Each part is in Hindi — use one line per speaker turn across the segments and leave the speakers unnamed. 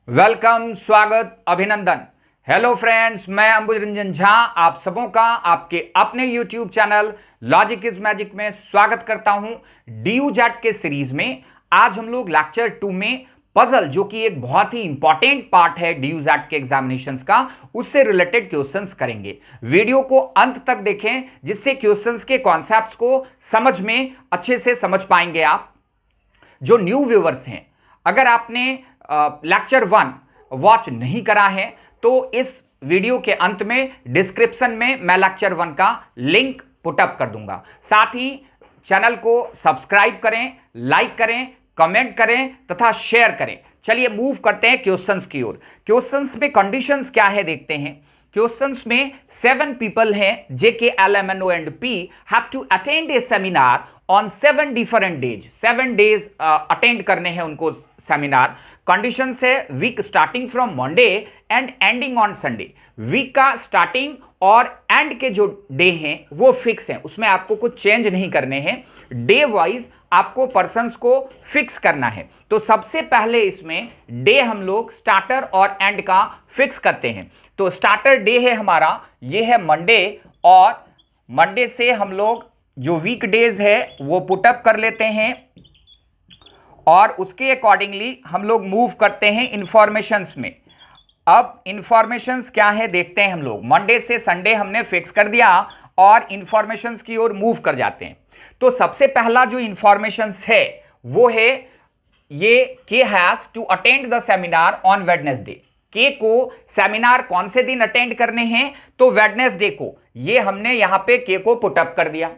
वेलकम, स्वागत, अभिनंदन। हेलो फ्रेंड्स, मैं अंबुज रंजन झा आप सबों का आपके अपने YouTube channel logic is magic में स्वागत करता हूं। डीयू जैट के सीरीज में आज हम लोग लेक्चर 2 में पजल, जो कि एक बहुत ही इंपॉर्टेंट पार्ट है डीयू जैट के एग्जामिनेशंस का, उससे रिलेटेड क्वेश्चंस करेंगे। वीडियो को अंत तक देखें जिससे क्वेश्चंस के कॉन्सेप्ट्स को समझ में अच्छे से समझ पाएंगे आप। जो न्यू व्यूअर्स हैं, अगर आपने लेक्चर 1 वॉच नहीं करा है तो इस वीडियो के अंत में डिस्क्रिप्शन में मैं लेक्चर 1 का लिंक पुटअप कर दूंगा। साथ ही चैनल को सब्सक्राइब करें, लाइक करें, कमेंट करें तथा शेयर करें। चलिए मूव करते हैं क्वेश्चंस की ओर। क्वेश्चंस में कंडीशंस क्या है देखते हैं। क्वेश्चंस में 7 पीपल हैं, JK, LMNO and P have to attend a seminar on 7 different days. 7 days अटेंड करने हैं उनको सेमिनार। कंडीशन है week starting from Monday and ending on Sunday. Week का स्टार्टिंग और एंड के जो डे हैं वो फिक्स हैं, उसमें आपको कुछ चेंज नहीं करने हैं। डे वाइज आपको पर्सन्स को फिक्स करना है। तो सबसे पहले इसमें डे हम लोग स्टार्टर और एंड का फिक्स करते हैं। तो स्टार्टर डे है हमारा, ये है मंडे, और मंडे से हम लोग जो वीक डेज है वो पुटअप कर लेते हैं और उसके अकॉर्डिंगली हम लोग मूव करते हैं इंफॉर्मेशंस में। अब इंफॉर्मेशंस क्या है देखते हैं हम लोग। मंडे से संडे हमने फिक्स कर दिया और इंफॉर्मेशंस की ओर मूव कर जाते हैं। तो सबसे पहला जो इंफॉर्मेशंस है वो है ये K has to attend the seminar on Wednesday. K को सेमिनार कौन से दिन अटेंड करने हैं, तो वेडनेसडे को। ये हमने यहां पे के को पुटअप कर दिया।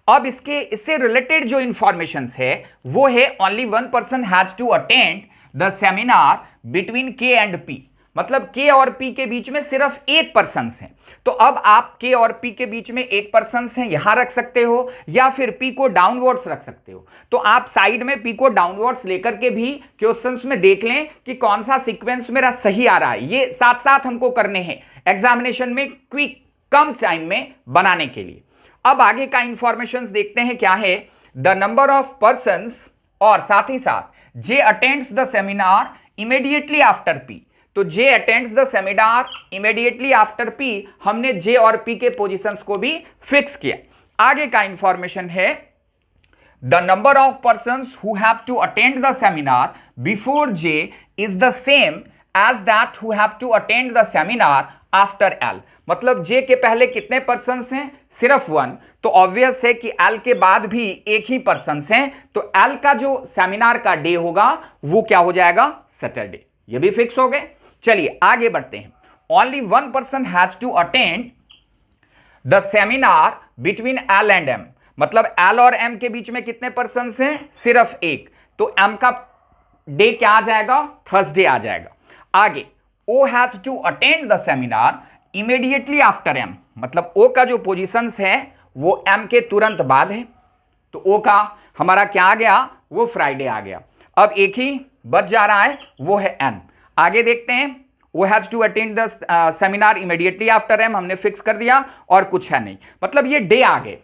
अब इससे रिलेटेड जो इंफॉर्मेशंस है वो है only 1 person has to attend the seminar between K and P. मतलब के और पी के बीच में सिर्फ एक पर्सन है। तो अब आप के और पी के बीच में एक पर्सन है यहां रख सकते हो या फिर पी को डाउनवर्ड्स रख सकते हो। तो आप साइड में पी को डाउनवर्ड्स लेकर के भी क्वेश्चंस में देख लें कि कौन सा सीक्वेंस मेरा सही आ रहा है। ये साथ साथ हमको करने हैं एग्जामिनेशन में क्विक, कम टाइम में बनाने के लिए। अब आगे का इंफॉर्मेशंस देखते हैं क्या है। द नंबर ऑफ पर्सन्स, और साथ ही साथ J attends the seminar immediately after P. तो J attends the seminar immediately after P, हमने जे और पी के पोजीशंस को भी फिक्स किया। आगे का इंफॉर्मेशन है the number of persons who have to attend the seminar before J is the same as that who have to attend the seminar after L. मतलब जे के पहले कितने पर्सन्स हैं, सिर्फ 1। तो ऑब्वियस है कि एल के बाद भी एक ही पर्सन्स हैं, तो एल का जो सेमिनार का डे होगा वो क्या हो जाएगा, सैटरडे। ये भी फिक्स हो गए। चलिए आगे बढ़ते हैं। Only 1 person has to attend the seminar between L and M. मतलब एल और एम के बीच में कितने पर्सन्स हैं, सिर्फ एक। तो एम का डे क्या आ जाएगा, थर्सडे आ जाएगा। आगे O has to attend the seminar immediately after M. मतलब ओ का जो पोजीशंस है वो एम के तुरंत बाद है। तो ओ का हमारा क्या आ गया, वो फ्राइडे आ गया। अब एक ही बच जा रहा है, वो है एन। आगे देखते हैं। वो has to attend the seminar immediately after M हमने फिक्स कर दिया और कुछ है नहीं। मतलब ये डे आ गए।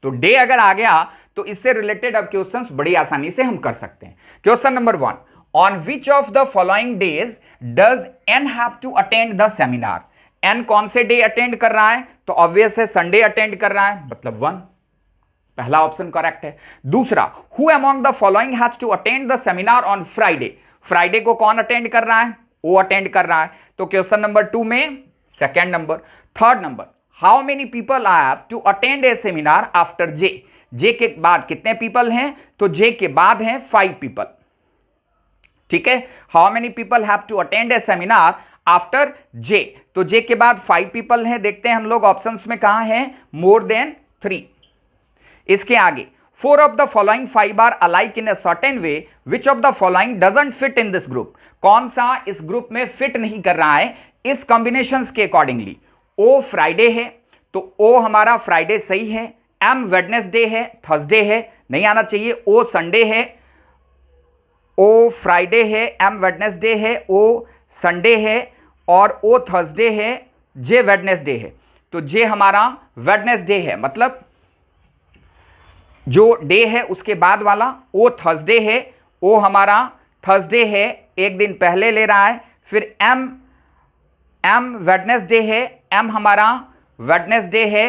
तो डे अगर आ गया तो इससे रिलेटेड अब क्वेश्चंस बड़ी आसानी से हम कर सकते हैं। Question number 1, on which of the following days does N have to attend the seminar. N कौन से डे अटेंड कर रहा है, तो ऑब्वियस है संडे अटेंड कर रहा है, मतलब 1। पहला ऑप्शन करेक्ट है। दूसरा, who among the following has to attend the seminar on Friday. Friday को कौन अटेंड कर रहा है, ओ अटेंड कर रहा है। तो क्वेश्चन नंबर 2 में second number. Third number, how many people have to attend a seminar after J. J के बाद कितने पीपल हैं, तो जे के बाद हैं 5 पीपल। ठीक है, how many people have to attend a seminar after J. तो जे के बाद 5 पीपल हैं। देखते हैं हम लोग ऑप्शंस में कहां है, मोर देन 3। इसके आगे, 4 of the following 5 are alike in a certain way, which of the following doesn't fit in this group. कौन सा इस ग्रुप में फिट नहीं कर रहा है इस कॉम्बिनेशंस के अकॉर्डिंगली। ओ फ्राइडे है, तो ओ हमारा फ्राइडे सही है। एम वेडनेसडे है, थर्सडे है, नहीं आना चाहिए। ओ संडे है, ओ फ्राइडे है, एम वेडनेसडे है, ओ संडे है और ओ थर्सडे है, जे वेडनेसडे है। तो जे हमारा वेडनेसडे है, मतलब जो डे है उसके बाद वाला। ओ थर्सडे है, ओ हमारा थर्सडे है, एक दिन पहले ले रहा है, फिर एम वेडनेसडे है, एम हमारा वेडनेसडे है,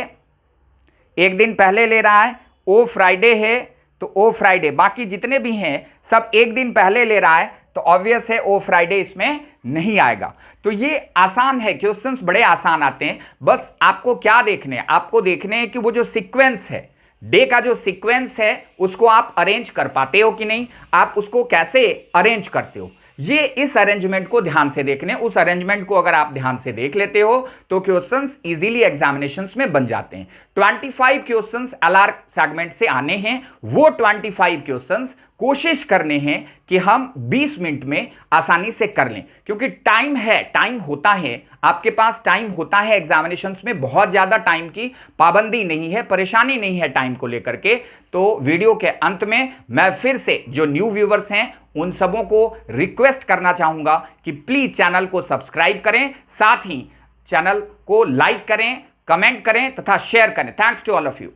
एक दिन पहले ले रहा है। ओ फ्राइडे है तो ओ फ्राइडे, बाकी जितने भी हैं सब एक दिन पहले ले रहा है तो ऑब्वियस है ओ फ्राइडे इसमें नहीं आएगा। तो ये आसान है, क्वेश्चंस बड़े आसान आते हैं। बस आपको क्या देखने हैं, आपको देखने हैं कि वो जो सीक्वेंस है, डे का जो सीक्वेंस है उसको आप अरेंज कर पाते हो कि नहीं, आप उसको कैसे अरेंज करते हो, ये इस अरेंजमेंट को ध्यान से देखने। उस अरेंजमेंट को अगर आप ध्यान से देख लेते हो तो क्वेश्चंस इजीली एग्जामिनेशंस में बन जाते हैं। 25 क्वेश्चंस एलआर सेगमेंट से आने हैं, वो 25 क्वेश्चंस कोशिश करने हैं कि हम 20 मिनट में आसानी से कर लें, क्योंकि टाइम है, टाइम होता है, आपके पास टाइम होता है। एग्जामिनेशंस में बहुत ज्यादा टाइम की पाबंदी नहीं है, परेशानी नहीं है टाइम को लेकर के। तो वीडियो के अंत में मैं फिर से जो न्यू व्यूवर्स हैं उन सबों को रिक्वेस्ट करना चाहूंगा कि प्लीज चैनल को सब्सक्राइब करें, साथ ही चैनल को लाइक करें, कमेंट करें तथा शेयर करें। Thanks to all of you.